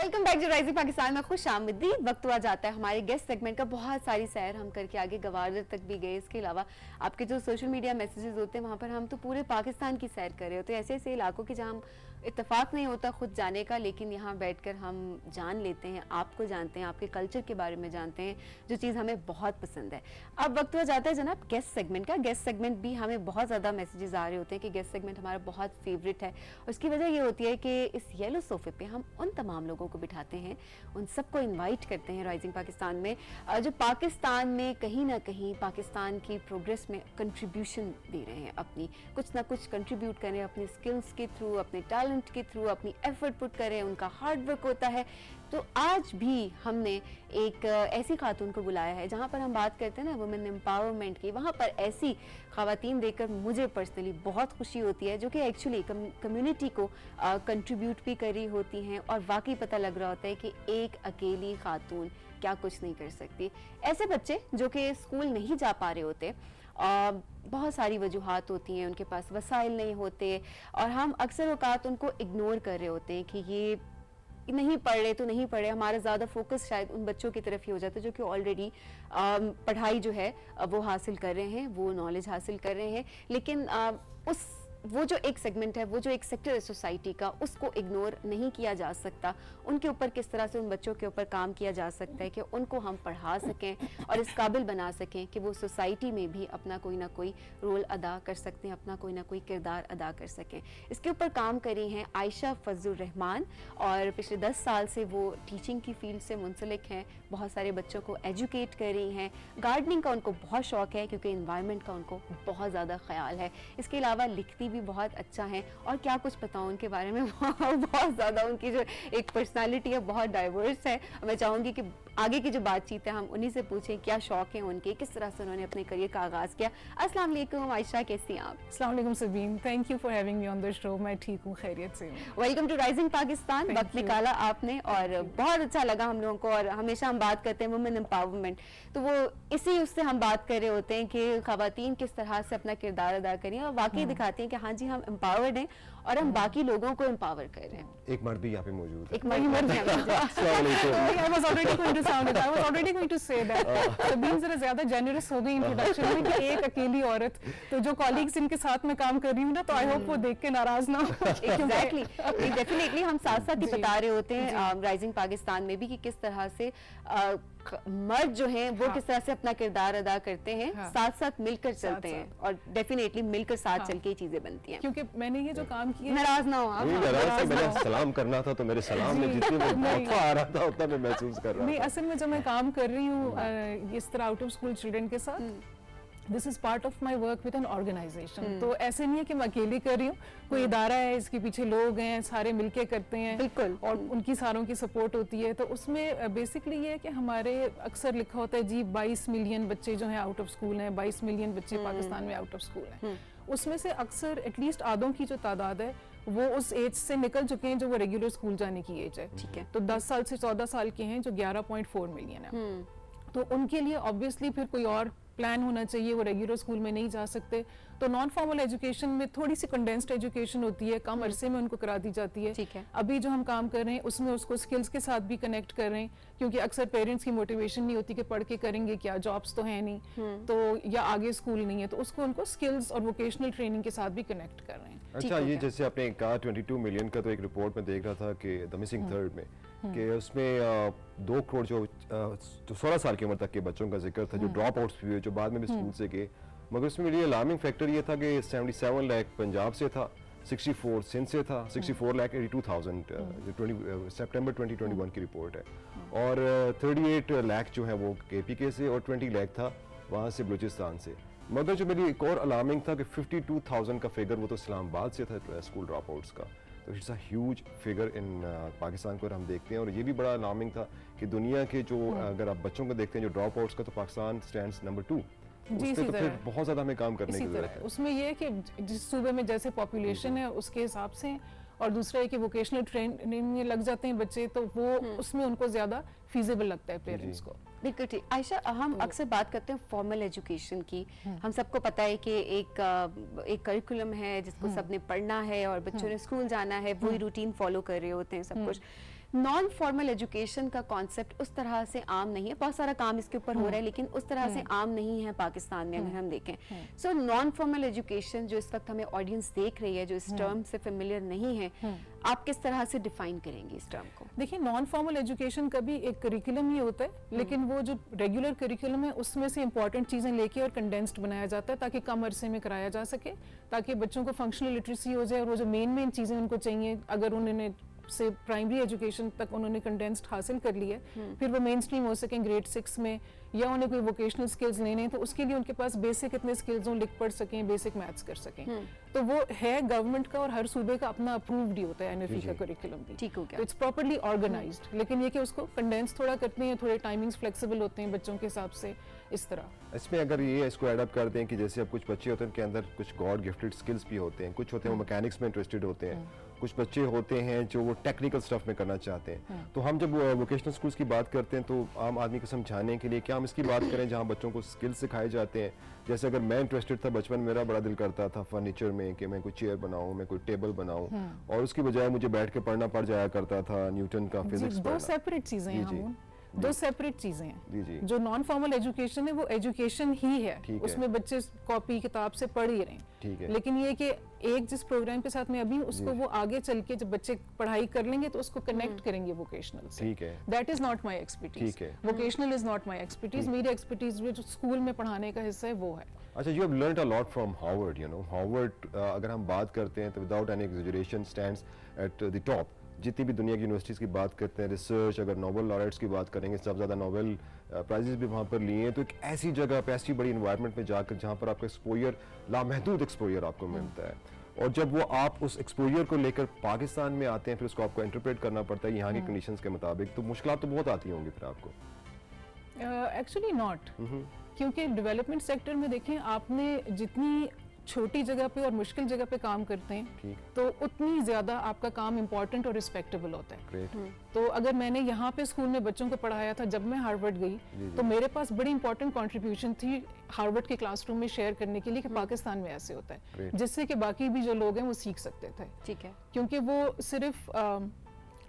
Welcome back to rising Pakistan में खुश आमदीद। वक्त हुआ जाता है हमारे गेस्ट सेगमेंट का। बहुत सारी सैर हम करके आगे गवादर तक भी गए। इसके अलावा आपके जो सोशल मीडिया मैसेजेस होते हैं वहाँ पर हम तो पूरे पाकिस्तान की सैर कर रहे होते हैं, ऐसे ऐसे इलाकों की जहाँ हम इत्तेफाक नहीं होता खुद जाने का, लेकिन यहाँ बैठकर हम जान लेते हैं, आपको जानते हैं, आपके कल्चर के बारे में जानते हैं, जो चीज़ हमें बहुत पसंद है। अब वक्त हुआ जाता है जनाब गेस्ट सेगमेंट का। गेस्ट सेगमेंट भी हमें बहुत ज़्यादा मैसेजेस आ रहे होते हैं कि गेस्ट सेगमेंट हमारा बहुत फेवरेट है। उसकी वजह ये होती है कि इस येलो सोफे पे हम उन तमाम लोगों को बिठाते हैं, उन सबको इनवाइट करते हैं राइजिंग पाकिस्तान में, जो पाकिस्तान में कहीं ना कहीं पाकिस्तान की प्रोग्रेस में कंट्रीब्यूशन दे रहे हैं, अपनी कुछ ना कुछ कंट्रीब्यूट करें, अपनी स्किल्स के थ्रू, अपने टैलेंट के थ्रू, अपनी एफर्ट पुट करें, उनका हार्ड वर्क होता है। तो आज भी हमने एक ऐसी खातून को बुलाया है जहां पर हम बात करते हैं ना वुमेन एम्पावरमेंट की। वहां पर ऐसी खवातीन देखकर मुझे पर्सनली बहुत खुशी होती है, जो कि एक्चुअली कम्युनिटी को कंट्रीब्यूट भी कर रही होती हैं, और वाकई पता लग रहा होता है कि एक अकेली खातून क्या कुछ नहीं कर सकती। ऐसे बच्चे जो कि स्कूल नहीं जा पा रहे होते, बहुत सारी वजूहात होती हैं, उनके पास वसाइल नहीं होते, और हम अक्सर औकात उनको इग्नोर कर रहे होते हैं कि ये नहीं पढ़ रहे तो नहीं पढ़े। हमारा ज़्यादा फोकस शायद उन बच्चों की तरफ ही हो जाता है जो कि ऑलरेडी पढ़ाई जो है वो हासिल कर रहे हैं, वो नॉलेज हासिल कर रहे हैं, लेकिन वो जो एक सेगमेंट है, वो जो एक सेक्टर है सोसाइटी का, उसको इग्नोर नहीं किया जा सकता। उनके ऊपर किस तरह से उन बच्चों के ऊपर काम किया जा सकता है कि उनको हम पढ़ा सकें और इस काबिल बना सकें कि वो सोसाइटी में भी अपना कोई ना कोई रोल अदा कर सकते हैं, अपना कोई ना कोई किरदार अदा कर सकें। इसके ऊपर काम करी हैं आयशा फजलुर रहमान, और पिछले 10 साल से वो टीचिंग की फील्ड से मुंसलिक हैं, बहुत सारे बच्चों को एजुकेट कर रही हैं। गार्डनिंग का उनको बहुत शौक है क्योंकि इन्वायरमेंट का उनको बहुत ज़्यादा ख्याल है। इसके अलावा लिखती भी बहुत अच्छा है, और क्या कुछ बताऊं उनके बारे में, बहुत ज़्यादा उनकी जो एक पर्सनालिटी है बहुत डाइवर्स है। मैं चाहूँगी कि आगे की जो बातचीत है हम उन्हीं से पूछें क्या शौक है उनके, किस तरह से उन्होंने अपने करियर का आगाज़ किया। अस्सलाम वालेकुम आयशा, कैसी हैं आप? अस्सलाम वालेकुम Sabeen, thank you for having me on the show. मैं ठीक हूँ, खैरियत से हूँ। Welcome to rising Pakistan. वक्त निकाला आपने और बहुत अच्छा लगा हम लोगों को। और हमेशा हम बात करते हैं वुमेन एम्पावरमेंट, तो वो इसी उससे हम बात कर रहे होते हैं कि खवातीन किस तरह से अपना किरदार अदा करें और वाकई दिखाती हैं कि हाँ जी हम एम्पावर्ड हैं और हम बाकी लोगों को एम्पावर कर रहे हैं। एक मर्द भी यहाँ पे मौजूद है। एक मर्द भी I was already going to sound it. I was already going to say that. Sabeen जरा ज्यादा जेनरस हो गई इंट्रोडक्शन में कि एक अकेली औरत, तो जो कॉलीग्स इनके साथ में काम कर रही हूँ ना, तो आई होप वो देख के नाराज ना हो। एग्जैक्टली, डेफिनेटली हम साथ साथ ही बता रहे होते हैं राइजिंग पाकिस्तान में भी कि किस तरह से मर्द जो हैं वो किस तरह से अपना किरदार अदा करते हैं, साथ साथ मिलकर चलते हैं, और डेफिनेटली मिलकर साथ चल के चीजें बनती हैं। क्योंकि मैंने ये जो काम किया, नाराज ना हो आप। मैंने सलाम करना था तो मेरे सलाम में जितनी वो आ रहा था उतना मैं महसूस कर रहा नहीं, था। असल में जब मैं काम कर रही हूँ इस तरह आउट ऑफ स्कूल चिल्ड्रन के साथ, this is part of my work with an organisation. तो ऐसे नहीं है कि मैं अकेली कर रही हूँ, कोई इदारा है, इसके पीछे लोग हैं, सारे मिलके करते हैं, बिल्कुल, और उनकी सारों की सपोर्ट होती है। तो उसमें बेसिकली ये है कि हमारे अक्सर लिखा होता है जी 22 मिलियन बच्चे जो हैं आउट ऑफ स्कूल हैं, 22 मिलियन बच्चे पाकिस्तान में आउट ऑफ स्कूल हैं। उसमें से अक्सर एटलीस्ट आधों की जो तादाद है वो उस एज से निकल चुके हैं जो वो रेगुलर स्कूल जाने की एज है। ठीक है, तो 10 साल से 14 साल के हैं जो 11.4 मिलियन है। तो उनके लिए ऑब्वियसली फिर कोई और प्लान होना चाहिए, वो रेगुलर स्कूल में नहीं जा सकते। तो नॉन फॉर्मल एजुकेशन में थोड़ी सी कंडेंस्ड एजुकेशन होती है, कम अरसे में उनको करा दी जाती है। ठीक है, अभी जो हम काम कर रहे हैं उसमें उसको स्किल्स के साथ भी कनेक्ट कर रहे हैं, क्योंकि अक्सर पेरेंट्स की मोटिवेशन नहीं होती कि पढ़ के करेंगे क्या, जॉब्स तो है नहीं, तो या आगे स्कूल नहीं है, तो उसको उनको स्किल्स और वोकेशनल ट्रेनिंग के साथ भी कनेक्ट कर रहे हैं। अच्छा, ये जैसे आपने कहा 22 मिलियन का, तो एक रिपोर्ट में देख रहा था कि द मिसिंग थर्ड में कि उसमें 2 करोड़ जो 16 साल की उम्र तक के बच्चों का जिक्र था जो ड्रॉप आउट्स भी हुए, जो बाद में भी स्कूल से गए। मगर उसमें मेरी अलार्मिंग फैक्टर ये था कि 77 लाख पंजाब से था, 64 सिंध से था, 64,82,000 सितंबर 2021 की रिपोर्ट है, और 38 लाख जो है वो KPK से, और 20 लाख था वहाँ से बलूचिस्तान से। मगर जो मेरी एक और अलार्मिंग था कि 52,000 का फिगर वो तो इस्लामाबाद से था स्कूल ड्रॉप आउट्स का। तो it's a huge figure in Pakistan को हम देखते हैं, और ये भी बड़ा अलार्मिंग था कि दुनिया के जो अगर आप बच्चों को देखते हैं जो ड्रॉप आउट्स का, तो पाकिस्तान स्टैंड्स नंबर 2। जी, तो फिर बहुत ज्यादा हमें काम करने की जरूरत है। उसमें ये है कि जिस सूबे में जैसे पॉपुलेशन है उसके हिसाब से, और दूसरा है कि वोकेशनल ट्रेनिंग में लग जाते हैं बच्चे, तो वो उसमें उनको ज्यादा फीजिबल लगता है पेरेंट्स को। बिल्कुल ठीक। आयशा, हम अक्सर बात करते हैं फॉर्मल एजुकेशन की। हम सबको पता है कि एक करिकुलम है जिसको सबने पढ़ना है और बच्चों ने स्कूल जाना है, वही रूटीन फॉलो कर रहे होते हैं सब कुछ। नॉन फॉर्मल एजुकेशन का कॉन्सेप्ट उस तरह से आम नहीं है, बहुत सारा काम इसके ऊपर हो रहा है लेकिन उस तरह से आम नहीं है पाकिस्तान में अगर हम देखें। सो नॉन फॉर्मल एजुकेशन जो इस वक्त हमें ऑडियंस देख रही है, जो इस टर्म से फेमिलियर नहीं है, आप किस तरह से डिफाइन करेंगे इस टर्म को? देखिए, नॉन फॉर्मल एजुकेशन का भी एक करिकुलम ही होता है, लेकिन वो जो रेगुलर करिकुलम है उसमें से इंपॉर्टेंट चीजें लेके और कंडेंस्ड बनाया जाता है ताकि कम अरसे में कराया जा सके, ताकि बच्चों को फंक्शनल लिटरेसी हो जाए और वो जो मेन चीजें उनको चाहिए, अगर उन्होंने से प्राइमरी एजुकेशन तक उन्होंने कंडेंस्ड हासिल कर लिया है, फिर वो मेन स्ट्रीम हो सकें ग्रेड 6 में, या उन्हें कोई वोकेशनल स्किल्स लेने हैं तो उसके लिए उनके पास बेसिक इतने स्किल्स हों, लिख पढ़ सकें, बेसिक मैथ्स कर सकें। तो वो है गवर्नमेंट का और हर सूबे का अपना अप्रूव्ड ही होता है एनएफई का करिकुलम भी। ठीक हो गया। तो इट्स प्रॉपर्ली ऑर्गेनाइज्ड, लेकिन ये कि उसको कंडेंस थोड़ा करते हैं, थोड़े टाइमिंग्स फ्लेक्सिबल होते हैं बच्चों के हिसाब से, इस तरह। इसमें अगर ये इसको एडअप करते हैं कि जैसे अब कुछ बच्चे होते हैं उनके अंदर कुछ गॉड गिफ्टेड स्किल्स भी होते हैं, कुछ होते हैं वो मैकेनिक्स में इंटरेस्टेड होते हैं, कुछ बच्चे होते हैं जो वो टेक्निकल स्टफ में करना चाहते हैं। तो हम जब वोकेशनल स्कूल्स की बात करते हैं तो आम आदमी को समझाने के लिए क्या हम इसकी बात करें जहाँ बच्चों को स्किल्स सिखाए जाते हैं? जैसे अगर मैं इंटरेस्टेड था, बचपन मेरा बड़ा दिल करता था फर्नीचर में कि मैं कोई चेयर बनाऊं, मैं कोई टेबल बनाऊं, और उसकी बजाय मुझे बैठ के पढ़ना पड़ जाया करता था न्यूटन का फिजिक्स दो पढ़ना। सेपरेट चीजें हैं, हम दो सेपरेट चीजें जी, जी। हैं। जो नॉन फॉर्मल एजुकेशन है वो एजुकेशन ही है, ठीक है। उसमें बच्चे कॉपी किताब से पढ़ ही रहे हैं, ठीक है। लेकिन ये कि एक जिस प्रोग्राम के साथ में अभी उसको वो आगे चल के जब बच्चे पढ़ाई कर लेंगे तो उसको कनेक्ट करेंगे वोकेशनल से। ठीक है। That is not my expertise, ठीक है। Vocational is not my expertise. मेरी एक्सपर्टीज जो स्कूल में पढ़ाने का हिस्सा है वो है। अच्छा, you have learned a lot from Harvard, you know. Harvard अगर हम बात करते हैं तो without any exaggeration stands at the top. जितनी भी दुनिया की यूनिवर्सिटीज़ की बात करते हैं, रिसर्च, अगर नोबेल लॉरेट्स की बात करेंगे, सबसे ज़्यादा नोबेल प्राइजेस भी वहाँ पर लिए हैं। तो एक ऐसी जगह पे, ऐसी बड़ी इन्वायरमेंट में जाकर जहाँ पर आपका एक्सपोजर, लामहदूद एक्सपोजर आपको मिलता है, और जब वो आप उस एक्सपोजर को लेकर पाकिस्तान में आते हैं, फिर उसको आपको इंटरप्रेट करना पड़ता है यहाँ की कंडीशंस के मुताबिक, तो मुश्किलात तो बहुत आती होंगी फिर आपको। एक्चुअली नॉट, क्योंकि डेवलपमेंट सेक्टर में देखें, आपने जितनी छोटी जगह पे और मुश्किल जगह पे काम करते हैं तो उतनी ज्यादा आपका काम इम्पोर्टेंट और रिस्पेक्टेबल होता है। ग्रेट। तो अगर मैंने यहाँ पे स्कूल में बच्चों को पढ़ाया था, जब मैं हार्वर्ड गई तो मेरे पास बड़ी इंपॉर्टेंट कंट्रीब्यूशन थी हार्वर्ड के क्लासरूम में शेयर करने के लिए कि पाकिस्तान में ऐसे होता है, जिससे कि बाकी भी जो लोग हैं वो सीख सकते थे। ठीक है। क्योंकि वो सिर्फ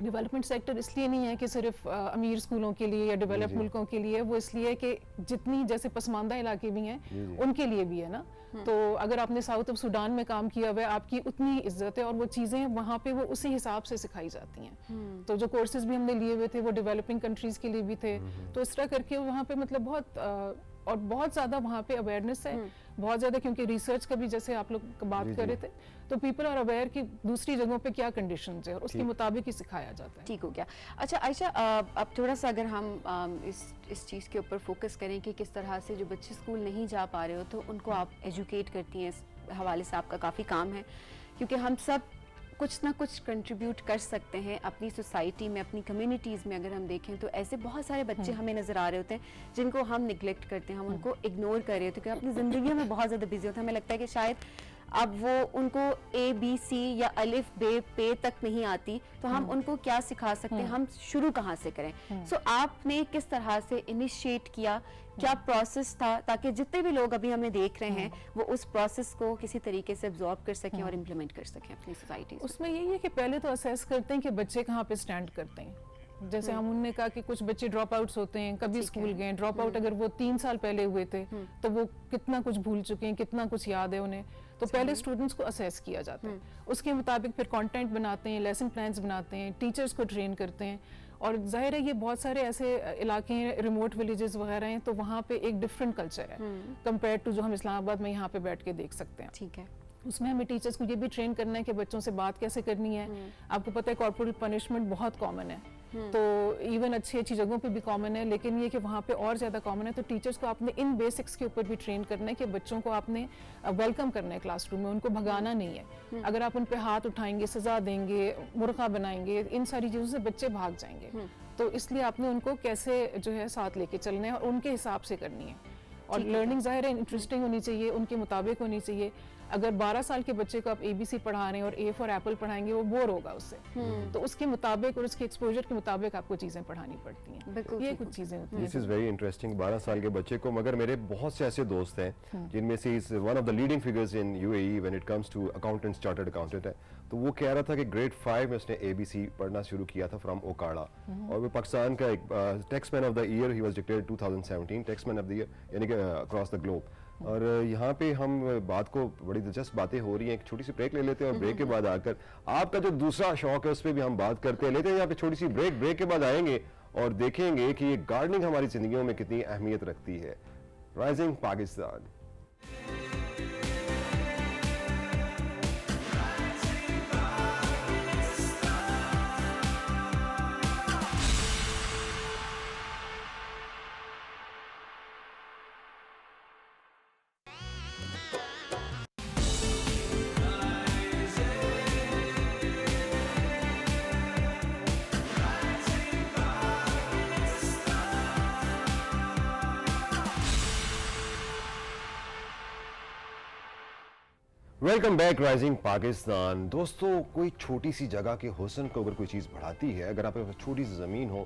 डेवलपमेंट सेक्टर इसलिए नहीं है कि सिर्फ अमीर स्कूलों के लिए या डेवलप मुल्कों के लिए, वो इसलिए कि जितनी जैसे पसमानदा इलाके भी हैं उनके लिए भी है ना। तो अगर आपने साउथ ऑफ सूडान में काम किया हुआ है, आपकी उतनी इज्जत है और वो चीज़ें वहाँ पे वो उसी हिसाब से सिखाई जाती हैं। तो जो कोर्सेज भी हमने लिए हुए थे वो डेवलपिंग कंट्रीज़ के लिए भी थे। तो इस तरह करके वहाँ पे मतलब और बहुत ज़्यादा वहाँ पे अवेयरनेस है, बहुत ज़्यादा, क्योंकि रिसर्च का भी जैसे आप लोग बात कर रहे थे, तो पीपल आर अवेयर कि दूसरी जगहों पे क्या कंडीशंस है और उसके मुताबिक ही सिखाया जाता है। ठीक हो गया। अच्छा आयशा, अब थोड़ा सा अगर हम इस चीज़ के ऊपर फोकस करें कि किस तरह से जो बच्चे स्कूल नहीं जा पा रहे हो तो उनको आप एजुकेट करती हैं, इस हवाले से आपका काफ़ी काम है, क्योंकि हम सब कुछ ना कुछ कंट्रीब्यूट कर सकते हैं अपनी सोसाइटी में, अपनी कम्युनिटीज़ में। अगर हम देखें तो ऐसे बहुत सारे बच्चे हमें नज़र आ रहे होते हैं जिनको हम निगलेक्ट करते हैं, हम उनको इग्नोर कर रहे होते हैं, क्योंकि अपनी ज़िंदगी में बहुत ज़्यादा बिजी होते हैं। हमें लगता है कि शायद अब वो उनको ABC या अलिफ बे पे तक नहीं आती, तो हम उनको क्या सिखा सकते हैं, हम शुरू कहाँ से करें? सो आपने किस तरह से इनिशिएट किया, क्या प्रोसेस था, ताकि जितने भी लोग अभी हमें देख रहे हैं वो उस प्रोसेस को किसी तरीके से एब्जॉर्ब कर सकें और इम्प्लीमेंट कर सकें अपनी सोसाइटी? उसमें यही है कि पहले तो असेस करते हैं कि बच्चे कहाँ पे स्टैंड करते हैं। जैसे हम उनने कहा कि कुछ बच्चे ड्रॉप आउट्स होते हैं, कभी स्कूल गए, ड्रॉप आउट अगर वो 3 साल पहले हुए थे तो वो कितना कुछ भूल चुके हैं, कितना कुछ याद है उन्हें। तो पहले स्टूडेंट्स को असेस किया जाता है, उसके मुताबिक फिर कंटेंट बनाते हैं, लेसन प्लान्स बनाते हैं, टीचर्स को ट्रेन करते हैं। और जाहिर है ये बहुत सारे ऐसे इलाके हैं, रिमोट विलेजेस वगैरह हैं, तो वहाँ पे एक डिफरेंट कल्चर है कंपेयर टू जो हम इस्लामाबाद में यहाँ पे बैठ के देख सकते हैं। ठीक है। उसमें हमें टीचर्स को ये भी ट्रेन करना है कि बच्चों से बात कैसे करनी है। आपको पता है कॉर्पोरल पनिशमेंट बहुत कॉमन है, तो इवन अच्छी जगहों पे भी कॉमन है, लेकिन ये कि वहाँ पे और ज़्यादा कॉमन है। तो टीचर्स को आपने इन बेसिक्स के ऊपर भी ट्रेन करना है कि बच्चों को आपने वेलकम करना है क्लासरूम में, उनको भगाना नहीं है। अगर आप उन पे हाथ उठाएंगे, सजा देंगे, मुर्गा बनाएंगे, इन सारी चीज़ों से बच्चे भाग जाएंगे। तो इसलिए आपने उनको कैसे जो है साथ लेके चलना है और उनके हिसाब से करनी है। और लर्निंग जाहिर है इंटरेस्टिंग होनी चाहिए, उनके मुताबिक होनी चाहिए। अगर 12 साल के बच्चे को आप ABC पढ़ा रहे हैं और A फॉर एप्पल पढ़ाएंगे, वो बोर होगा उससे। तो उसके मुताबिक और उसके एक्सपोजर के मुताबिक आपको चीजें पढ़ानी पड़ती हैं। ये कुछ चीजें होती हैं। This is very interesting. 12 साल के बच्चे को, मगर मेरे बहुत से ऐसे दोस्त हैं जिनमें से is one of the leading figures in UAE when it comes to accountants, chartered accountant है। तो वो कह रहा था कि ग्रेड 5 में उसने ABC पढ़ना शुरू किया था फ्रॉम ओकाड़ा, और वो पाकिस्तान का एक taxman of the year, he was declared 2017 taxman of the year, यानी कि अक्रॉस द ग्लोब। और यहाँ पे हम बात को बड़ी दिलचस्प बातें हो रही हैं, एक छोटी सी ब्रेक ले लेते हैं और ब्रेक के बाद आकर आपका जो दूसरा शौक है उस पर भी हम बात करते हैं। लेते हैं यहाँ पे छोटी सी ब्रेक के बाद आएंगे और देखेंगे कि ये गार्डनिंग हमारी जिंदगियों में कितनी अहमियत रखती है। Rising Pakistan. Welcome back rising Pakistan. दोस्तों, कोई छोटी सी जगह के हुस्न को अगर कोई चीज़ बढ़ाती है, अगर आपके पास छोटी सी ज़मीन हो,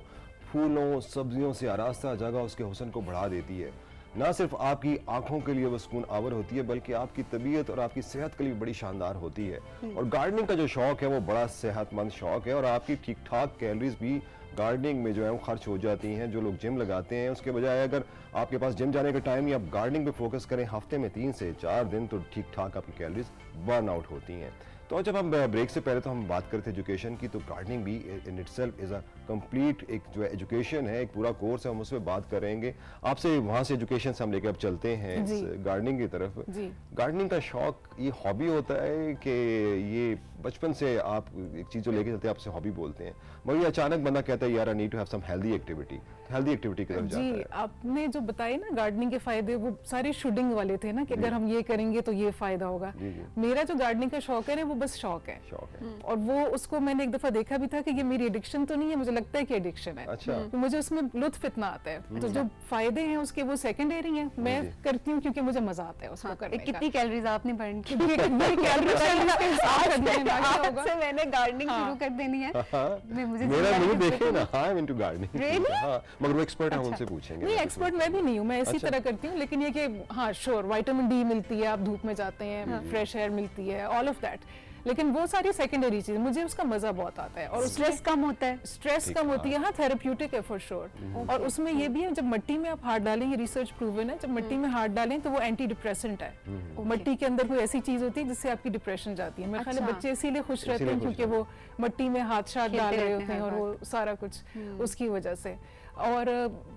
फूलों सब्जियों से आरास्ता जगह उसके हुस्न को बढ़ा देती है। ना सिर्फ आपकी आंखों के लिए वो सुकून आवर होती है, बल्कि आपकी तबीयत और आपकी सेहत के लिए बड़ी शानदार होती है। और गार्डनिंग का जो शौक है वो बड़ा सेहतमंद शौक है, और आपकी ठीक ठाक कैलोरीज भी गार्डनिंग में जो है वो खर्च हो जाती हैं। जो लोग जिम लगाते हैं उसके बजाय अगर आपके पास जिम जाने का टाइम नहीं, आप गार्डनिंग पे फोकस करें हफ्ते में 3 से 4 दिन, तो ठीक ठाक आपकी कैलोरीज बर्न आउट होती हैं। तो जब हम ब्रेक से पहले तो हम बात करते हैं एजुकेशन की, तो गार्डनिंग भी in itself is a complete एक जो है एजुकेशन है, एक पूरा कोर्स है, हम उस पर बात करेंगे आपसे। वहाँ से एजुकेशन से हम लेकर अब चलते हैं गार्डनिंग की तरफ। गार्डनिंग का शौक ये हॉबी होता है कि ये बचपन से आप एक चीज़ जो लेके चलते हैं आपसे हॉबी बोलते हैं, मगर ये अचानक बंदा कहता है यार I need to have some healthy activity की तरफ जाता है। आपने जो बताए ना गार्डनिंग के फायदे, वो सारे शुडिंग वाले थे ना कि अगर हम ये करेंगे तो ये फायदा होगा। मेरा जो गार्डनिंग का शौक है ना, वो बस शौक है। और वो उसको मैंने एक दफा देखा भी था कि ये मेरी एडिक्शन तो नहीं है, मुझे लगता है कि एडिक्शन है। अच्छा। तो मुझे उसमें लुत्फ इतना आता है। तो जो फायदे हैं उसके वो सेकेंडरी हैं, मैं करती हूँ क्योंकि मुझे मजा आता है उसको करने का। कितनी कैलोरीज आपने बर्न की? मैंने गार्डनिंग शुरू कर देनी है। मेरा मुंह देखे ना, आई एम इनटू गार्डनिंग। हां, मगर वो एक्सपर्ट है, उनसे पूछेंगे। नहीं, एक्सपर्ट मैं भी नहीं हूँ, मैं इसी तरह करती हूँ। लेकिन ये कि हाँ श्योर, विटामिन डी मिलती है, आप धूप में जाते हैं, फ्रेश एयर मिलती है, ऑल ऑफ दैट। लेकिन वो सारी सेकेंडरी चीज, मुझे उसका मजा बहुत आता है। और स्ट्रेस कम होता है, स्ट्रेस कम होती है। हाँ, थेरेप्यूटिक है फॉर श्योर। और उसमें ये भी है, जब मिट्टी में आप हाथ डालें, ये रिसर्च प्रूवन है, जब मिट्टी में हाथ डालें तो वो एंटी डिप्रेसेंट है। मिट्टी के अंदर कोई ऐसी चीज होती है जिससे आपकी डिप्रेशन जाती है। मेरे ख्याल में बच्चे इसीलिए खुश रहते हैं क्योंकि वो मिट्टी में हाथ शाथ डाल रहे होते हैं, और वो सारा कुछ उसकी वजह से। और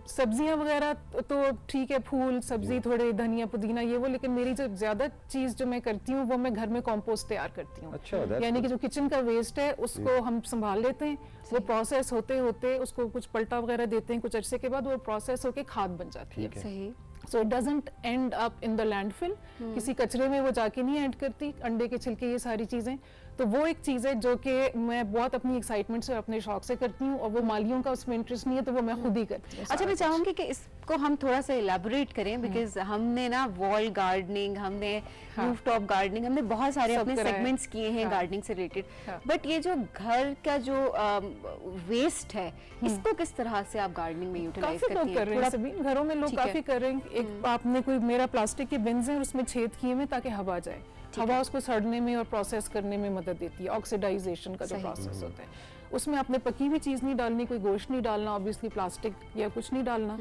सब्जियां वगैरह तो ठीक है, फूल सब्जी, थोड़े धनिया पुदीना ये वो, लेकिन मेरी जो ज्यादा चीज जो मैं करती हूँ वो मैं घर में कंपोस्ट तैयार करती हूँ। अच्छा, यानी कि जो किचन का वेस्ट है उसको हम संभाल लेते हैं, वो प्रोसेस होते होते उसको कुछ पलटा वगैरह देते हैं, कुछ अरसे के बाद वो प्रोसेस होके खाद बन जाती है। सही। So it doesn't and up in the landfill, किसी कचरे में वो जाके नहीं एंड करती। अंडे के छिलके, ये सारी चीजें, तो वो एक चीज़ है जो कि मैं बहुत अपनी एक्साइटमेंट से, अपने शौक से करती हूँ। और वो मालियों का उसमें इंटरेस्ट नहीं है, तो वो मैं खुद ही करती हूँ। अच्छा, मैं चाहूंगी कि इसको हम थोड़ा सा इलेबोरेट करें, बिकॉज हमने ना वॉल गार्डनिंग, हमने रूफटॉप गार्डनिंग, हमने बहुत सारे अपने सेगमेंट्स किए हैं गार्डनिंग से रिलेटेड। बट ये जो घर का जो वेस्ट है, इसको किस तरह से आप गार्डनिंग में यूटिलाइज करती हैं? काफी लोग कर रहे हैं, सभी घरों में लोग काफी कर रहे हैं। एक आपने कोई, मेरा प्लास्टिक के बिन्स हैं, उसमें छेद किए हुए ताकि हवा जाए, हवा उसको सड़ने में और प्रोसेस करने में मदद देती है। ऑक्सीडाइजेशन का जो प्रोसेस होता है, उसमें आपने पकी हुई चीज़ नहीं डालनी, कोई गोश्त नहीं डालना, ऑब्वियसली प्लास्टिक या कुछ नहीं डालना।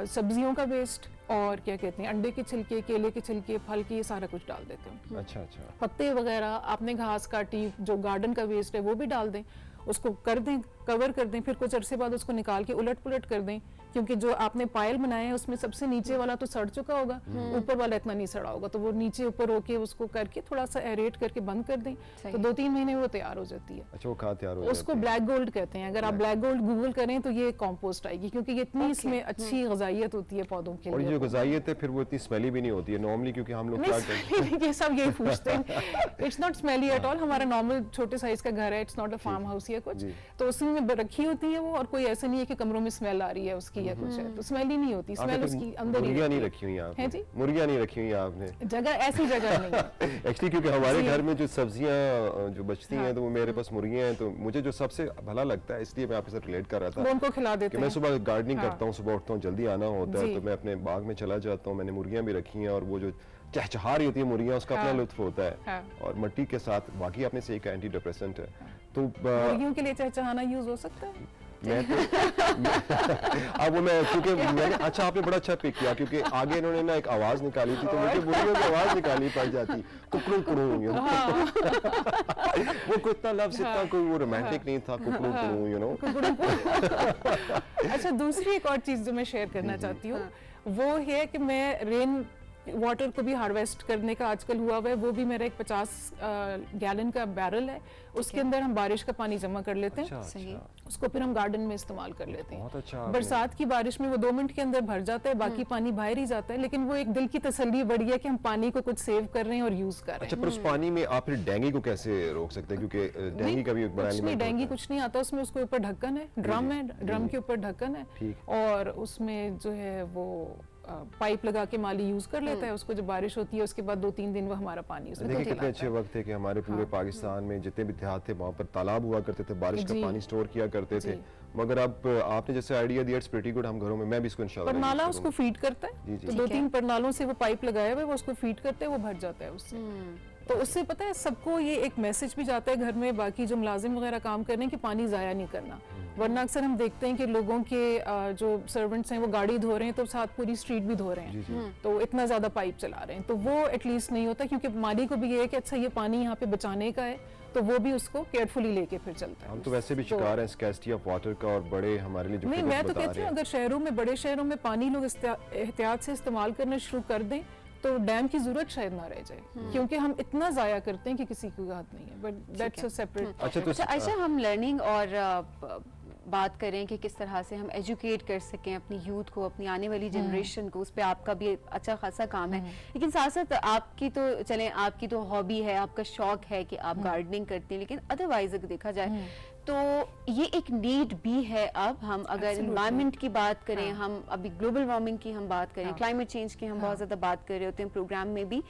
सब्जियों का वेस्ट और क्या कहते हैं, अंडे के छिलके, केले के छिलके, फल के, ये सारा कुछ डाल देते हैं। अच्छा अच्छा। पत्ते वगैरह, आपने घास काटी, जो गार्डन का वेस्ट है वो भी डाल दें, उसको कर दें, कवर कर दें, फिर कुछ अरसे बाद उसको निकाल के उलट पुलट कर दें, क्योंकि जो आपने पायल बनाए हैं उसमें सबसे नीचे वाला तो सड़ चुका होगा, ऊपर वाला इतना नहीं सड़ा होगा, तो वो नीचे ऊपर होके उसको करके थोड़ा सा एरेट करके बंद कर दें, तो 2-3 महीने वो तैयार हो जाती है। अच्छा, वो खाद तैयार हो जाती है। उसको ब्लैक गोल्ड कहते हैं। अगर आप ब्लैक गोल्ड गूगल करें तो ये कंपोस्ट आएगी, क्योंकि ये इतनी इसमें अच्छी ग़िज़ाइयत होती है पौधों के लिए। और ये जो ग़िज़ाइयत है फिर वो इतनी स्मेली भी नहीं होती है नॉर्मली, क्योंकि हम लोग क्या करते हैं, ये सब यही पूछते हैं। It's not smelly at all. हमारा नॉर्मल छोटे साइज का घर है, it's not a farm house या कुछ, तो उसमें रखी होती है वो, और कोई ऐसा नहीं है कि कमरों में स्मेल आ रही है उसकी या कुछ है, तो स्मेल ही नहीं होती। स्मेल उसकी अंदर ही मुर्गियां नहीं रखी हुई आपने? जी, मुर्गियां नहीं रखी हुई आपने? जगह, ऐसी जगह नहीं है एक्चुअली, क्योंकि हमारे घर में जो सब्जियां जो बचती हैं तो वो मेरे पास मुर्गियां हैं, तो मुझे जो सबसे भला लगता है, इसलिए मैं आपके साथ रिलेट कर रहा था, वो उनको खिला देते हैं। मैं सुबह गार्डनिंग करता हूँ, सुबह उठता हूँ, जल्दी आना होता है, तो मैं अपने बाग में चला जाता हूँ, मैंने मुर्गियां भी रखी हैं, और वो जो चहचहा रही होती है मुर्गियाँ, उसका अपना हाँ। लुत्फ होता है। हाँ। और मट्टी के साथ वाकई आपने से एक एंटी डिप्रेसेंट है। तो मुर्गियों के लिए चहचहाना यूज हो सकता है। मैं तो अब वो मैं क्योंकि मैंने अच्छा आपने बड़ा अच्छा पिक किया, क्योंकि आगे इन्होंने ना एक आवाज निकाली थी तो मुझे मुर्गियों की आवाज निकालनी पड़ जाती, कुकड़ू कुड़ू यू नो। वो कोई इतना लफ्ज इतना कोई वो रोमांटिक नहीं था, कुकड़ू कुड़ू यू नो। अच्छा, दूसरी एक और चीज जो मैं शेयर करना चाहती हूँ वो है कि मैं रेन वाटर को भी हार्वेस्ट करने का आजकल हुआ हुआ है। वो भी मेरा एक 50 गैलन का बैरल है, उसके अंदर हम बारिश का पानी जमा कर लेते हैं। सही। उसको फिर हम गार्डन में इस्तेमाल कर लेते हैं। बहुत अच्छा आपने- बरसात की बारिश में वो 2 मिनट के अंदर भर जाता है, बाकी पानी बाहर ही जाता है, लेकिन वो एक दिल की तसल्ली बढ़ी है कि हम पानी को कुछ सेव कर रहे हैं और यूज कर रहे अच्छा, हैं। पर उस पानी में आप फिर डेंगू को कैसे रोक सकते हैं, क्योंकि डेंगू का भी एक बड़ा कुछ नहीं, एलिमेंट डेंगू होता है। कुछ नहीं आता उसमें। उसके ऊपर ढक्कन है, ड्रम है, ड्रम के ऊपर ढक्कन है, ठीक। और उसमें जो है वो पाइप लगा के माली यूज कर लेता है उसको। जब बारिश होती है उसके बाद 2-3 दिन वो हमारा पानी उसमें देखिए चलाता कितने है। अच्छे वक्त थे कि हमारे पूरे पाकिस्तान में जितने भी देहात थे वहाँ पर तालाब हुआ करते थे, बारिश का जी। पानी स्टोर किया करते थे। जी। मगर अब आपने जैसे आइडिया दिया, इट्स प्रीटी गुड। हम घरों में, मैं भी इसको इंशाल्लाह परनाला यूज़ उसको करूंगा। फीड करता जी, है, जी। तो ठीक है। 2-3 परनालों से वो पाइप लगाया हुआ है, वो उसको फीड करते हैं, वो भर जाता है उससे। तो उससे पता है सबको ये एक मैसेज भी जाता है घर में, बाकी जो मुलाजिम वगैरह काम कर रहे हैं, कि पानी ज़ाया नहीं करना। वरना अक्सर हम देखते हैं कि लोगों के जो सर्वेंट्स हैं वो गाड़ी धो रहे हैं तो साथ पूरी स्ट्रीट भी धो रहे जी, हैं, जी। तो इतना ज़्यादा पाइप चला रहे हैं। तो वो एटलीस्ट नहीं होता, क्योंकि माली को भी ये है कि अच्छा ये पानी यहाँ पे बचाने का है, तो वो भी उसको केयरफुली लेके फिर चलता है। हम तो वैसे भी शिकार हैं स्कैर्सिटी ऑफ वाटर का, और बड़े हमारे लिए जो नहीं, figures मैं तो बता कहती रहे हूँ हैं। अगर शहरों में, बड़े शहरों में पानी लोग एहतियात से इस्तेमाल करना शुरू कर दें तो डैम की जरूरत शायद ना रह जाए, क्योंकि हम इतना जाया करते हैं कि किसी को याद नहीं है। But that's a separate. अच्छा, तो अच्छा, हम लर्निंग और बात करें कि किस तरह से हम एजुकेट कर सकें अपनी यूथ को, अपनी आने वाली जनरेशन को, उस पर आपका भी अच्छा खासा काम है। लेकिन साथ साथ आपकी तो चलें, आपकी तो हॉबी है, आपका शौक है कि आप गार्डनिंग करती हैं, लेकिन अदरवाइज अगर देखा जाए तो ये एक नीड भी है। अब हम अगर Absolutely. एनवायरनमेंट की बात करें, हाँ। हम अभी ग्लोबल वार्मिंग की हम बात करें, हाँ। क्लाइमेट चेंज की हम हाँ। बहुत ज़्यादा बात कर रहे होते हैं प्रोग्राम में भी।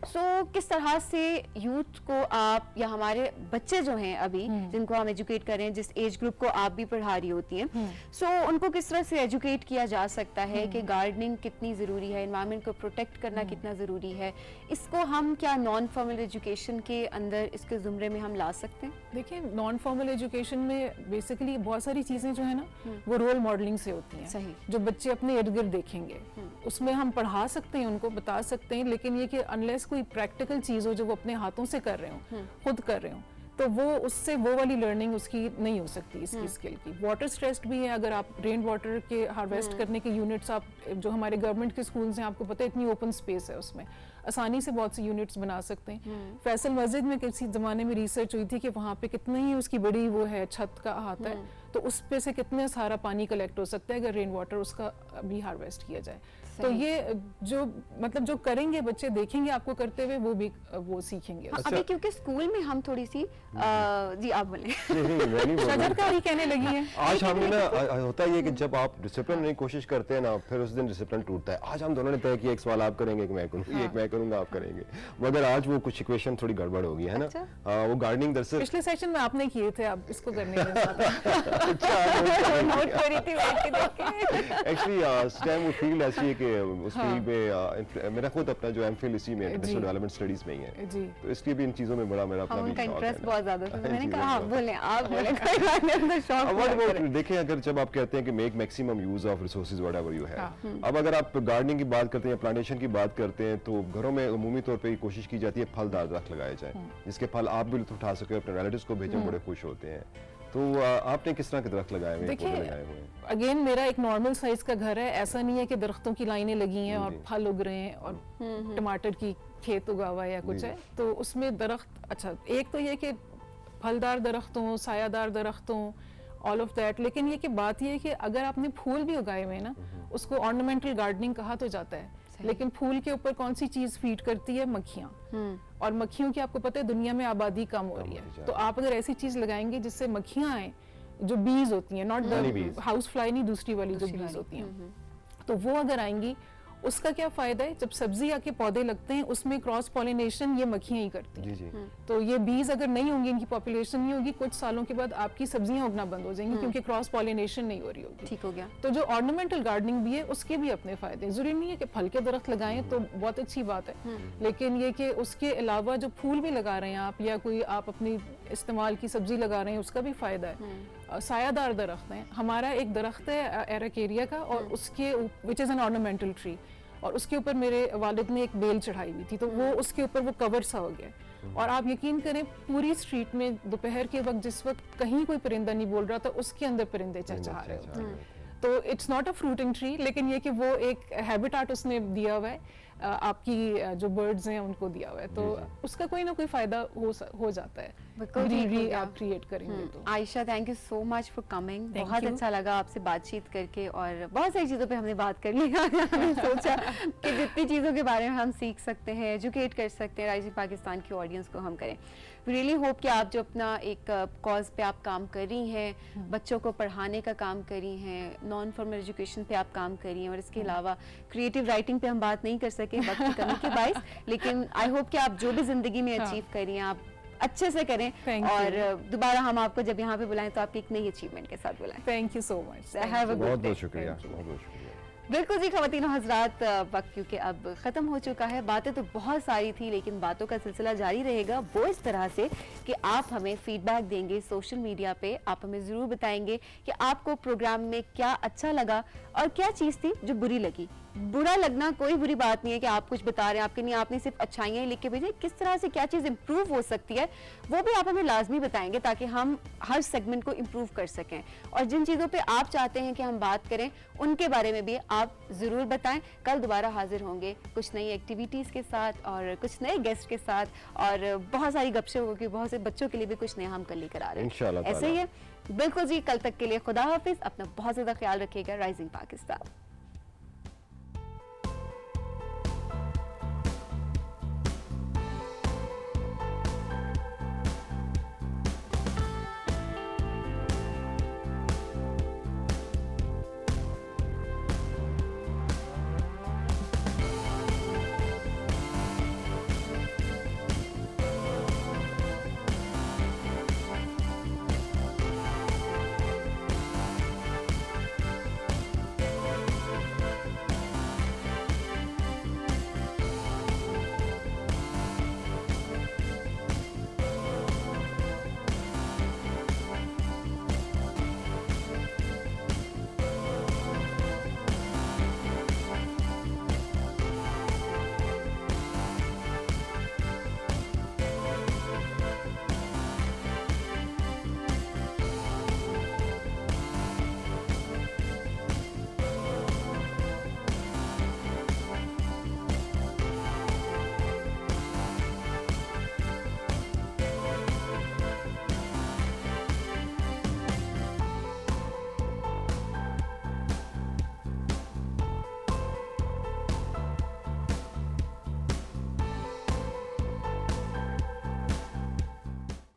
सो किस तरह से यूथ को आप, या हमारे बच्चे जो हैं अभी जिनको हम एजुकेट कर रहे हैं, जिस एज ग्रुप को आप भी पढ़ा रही होती हैं, सो उनको किस तरह से एजुकेट किया जा सकता है कि गार्डनिंग कितनी ज़रूरी है, एनवायरनमेंट को प्रोटेक्ट करना कितना ज़रूरी है, इसको हम क्या नॉन फॉर्मल एजुकेशन के अंदर इसके ज़ुमरे में हम ला सकते हैं? देखिए, नॉन फॉर्मल एजुकेशन में बेसिकली बहुत सारी चीजें जो है ना वो रोल मॉडलिंग से होती हैं। सही। जो बच्चे अपने इर्द गिर्द देखेंगे उसमें हम पढ़ा सकते हैं, उनको बता सकते हैं, लेकिन ये कि अनलेस कोई प्रैक्टिकल चीज हो जो वो अपने हाथों से कर रहे हो, खुद कर रहे हो, तो वो उससे वो वाली लर्निंग उसकी नहीं हो सकती, इसकी स्किल की। वाटर स्ट्रेस्ड भी है। अगर आप रेन वाटर के हार्वेस्ट करने के यूनिट्स, आप जो हमारे गवर्नमेंट के स्कूल्स हैं, आपको पता है इतनी ओपन स्पेस है, उसमें आसानी से बहुत से यूनिट्स बना सकते हैं। फैसल मस्जिद में किसी ज़माने में रिसर्च हुई थी कि वहाँ पे कितनी ही उसकी बड़ी वो है, छत का अहाता है, तो उस पे से कितने सारा पानी कलेक्ट हो सकता है अगर रेन वाटर उसका भी हार्वेस्ट किया जाए। तो ये जो मतलब जो करेंगे बच्चे, देखेंगे आपको करते हुए, वो भी वो सीखेंगे। हाँ, अभी क्योंकि स्कूल में हम थोड़ी सी जी आप बोलें। नहीं, मैं नहीं बोल रहा। शजरकारी कहने लगी है। आज हमने ना होता ये कि जब आप डिसिप्लिन की कोशिश करते हैं ना, फिर उस दिन डिसिप्लिन टूटता है। आज हम दोनों ने तय किया एक सवाल आप करेंगे, एक मैं करूँगा, एक मैं करूँगा, आप करेंगे, मगर आज वो कुछ इक्वेशन थोड़ी गड़बड़ हो गई है ना। अच्छा। वो गार्डनिंग दरअसल पिछले सेशन में आपने किए थे, अब इसको करने के साथ नोट करी थी बैठ के देख के। एक्चुअली इस टाइम वो फील्ड ऐसी है कि उस फील्ड में मेरा खुद अपना जो एमफिल इसी में इंटरनेशनल डेवलपमेंट स्टडीज में ही है, जी। तो इसलिए भी इन चीज़ों में बड़ा मेरा अपना हम भी उनका शौक इंटरेस्ट है। बहुत ज्यादा था, मैंने जी, कहा आप बिल्कुल। बोलें, आप बोलें, कोई बात नहीं, अपना शौक अब पूरा वो करें। देखिए, अगर जब आप कहते हैं कि make maximum use of resources whatever you हाँ। हैव, अब अगर आप गार्डनिंग की बात करते हैं, प्लांटेशन की बात करते हैं, तो घरों में उमूमी तौर पे कोशिश की जाती है फलदार दरख्त लगाए जाए, जिसके फल आप भी लुत्फ उठा सके, अपने रिलेटिव्स को भेजें, बड़े खुश होते हैं। तो आपने किस तरह के दरख्त लगाए हुए हैं, पौधे देखिए, लगाए हुए हैं? अगेन मेरा एक नॉर्मल साइज का घर है, ऐसा नहीं है कि दरख्तों की लाइनें लगी हैं और जी। फल उग रहे हैं और टमाटर की खेत उगा हुआ है या कुछ जी। है, तो उसमें दरख्त, अच्छा एक तो ये कि फलदार दरख्तों, सायादार दरख्तों, ऑल ऑफ दैट। लेकिन ये कि बात ये है कि अगर आपने फूल भी उगाए हुए हैं ना, उसको ऑर्नामेंटल गार्डनिंग कहा तो जाता है, लेकिन फूल के ऊपर कौन सी चीज फीड करती है? मक्खियाँ। और मक्खियों की आपको पता है दुनिया में आबादी कम हो रही है, तो आप अगर ऐसी चीज लगाएंगे जिससे मक्खियाँ आए, जो बीज होती हैं, not Honey the bees। House fly नहीं, दूसरी वाली जो बीज होती हैं, तो वो अगर आएंगी उसका क्या फायदा है, जब सब्जी आके पौधे लगते हैं उसमें क्रॉस पॉलिनेशन ये मक्खियां ही करती हैं। जी जी तो ये बीज अगर नहीं होंगी, इनकी पॉपुलेशन नहीं होगी, कुछ सालों के बाद आपकी सब्जियां उगना बंद हो जाएंगी क्योंकि क्रॉस पॉलिनेशन नहीं हो रही होगी। ठीक हो गया। तो जो ऑर्नामेंटल गार्डनिंग भी है उसके भी अपने फायदे हैं। जरूरी नहीं है कि फल के दरख्त लगाएं तो बहुत अच्छी बात है, लेकिन ये कि उसके अलावा जो फूल भी लगा रहे हैं आप, या कोई आप अपनी इस्तेमाल की सब्जी लगा रहे हैं, उसका भी फायदा है। सायादार दरख्त हैं, हमारा एक दरख्त है एरेकेरिया का, और उसके which is an ornamental tree, और उसके ऊपर मेरे वालिद ने एक बेल चढ़ाई हुई थी, तो वो उसके ऊपर वो कवर सा हो गया। और आप यकीन करें पूरी स्ट्रीट में दोपहर के वक्त जिस वक्त कहीं कोई परिंदा नहीं बोल रहा था, उसके अंदर परिंदे चहचहा रहे होते हैं। तो it's not a fruiting tree, लेकिन ये कि वो एक हैबिटाट उसने दिया हुआ है, आपकी जो बर्ड्स हैं उनको दिया हुआ है, तो उसका कोई ना कोई फायदा हो जाता है आप क्रिएट करेंगे तो। Ayesha, thank you so much for coming, Thank बहुत you. अच्छा लगा आपसे बातचीत करके, और बहुत सारी चीज़ों पे हमने बात कर ली। हमने सोचा कि जितनी चीज़ों के बारे में हम सीख सकते हैं, एजुकेट कर सकते हैं राइजिंग पाकिस्तान की ऑडियंस को, हम करें। रियली होप कि आप जो अपना एक कॉज पे आप काम कर रही हैं, बच्चों को पढ़ाने का काम कर रही हैं, नॉन फॉर्मल एजुकेशन पे आप काम कर रही हैं, और इसके अलावा क्रिएटिव राइटिंग पे हम बात नहीं कर सके वक्त की कमी के बाइस, लेकिन आई होप कि आप जो भी जिंदगी में अचीव कर रही हैं आप अच्छे से करें, Thank और you. दोबारा हम आपको जब यहाँ पे बुलाएं तो आपकी एक नई अचीवमेंट के साथ बुलाएं। Thank you so much. Have a good बहुत day. बहुत शुक्रिया, Thank you. बहुत बहुत शुक्रिया। बिल्कुल जी ख़वातीन और हज़रात, वक्त क्योंकि अब ख़त्म हो चुका है। बातें तो बहुत सारी थी, लेकिन बातों का सिलसिला जारी रहेगा, वो इस तरह से कि आप हमें फीडबैक देंगे सोशल मीडिया पे। आप हमें ज़रूर बताएंगे कि आपको प्रोग्राम में क्या अच्छा लगा और क्या चीज़ थी जो बुरी लगी। बुरा लगना कोई बुरी बात नहीं है कि आप कुछ बता रहे हैं, आपके नहीं, आपने सिर्फ अच्छाइयाँ ही लिख के भेजें। किस तरह से क्या चीज़ इंप्रूव हो सकती है वो भी आप हमें लाजमी बताएंगे, ताकि हम हर सेगमेंट को इम्प्रूव कर सकें। और जिन चीज़ों पे आप चाहते हैं कि हम बात करें उनके बारे में भी आप ज़रूर बताएं। कल दोबारा हाजिर होंगे कुछ नई एक्टिविटीज़ के साथ और कुछ नए गेस्ट के साथ, और बहुत सारी गपशप होगी, बहुत से बच्चों के लिए भी कुछ नया हम कल लेकर आ रहे हैं इंशाल्लाह ऐसे ही है। बिल्कुल जी, कल तक के लिए खुदा हाफिज, अपना बहुत ज़्यादा ख्याल रखिएगा। राइजिंग पाकिस्तान।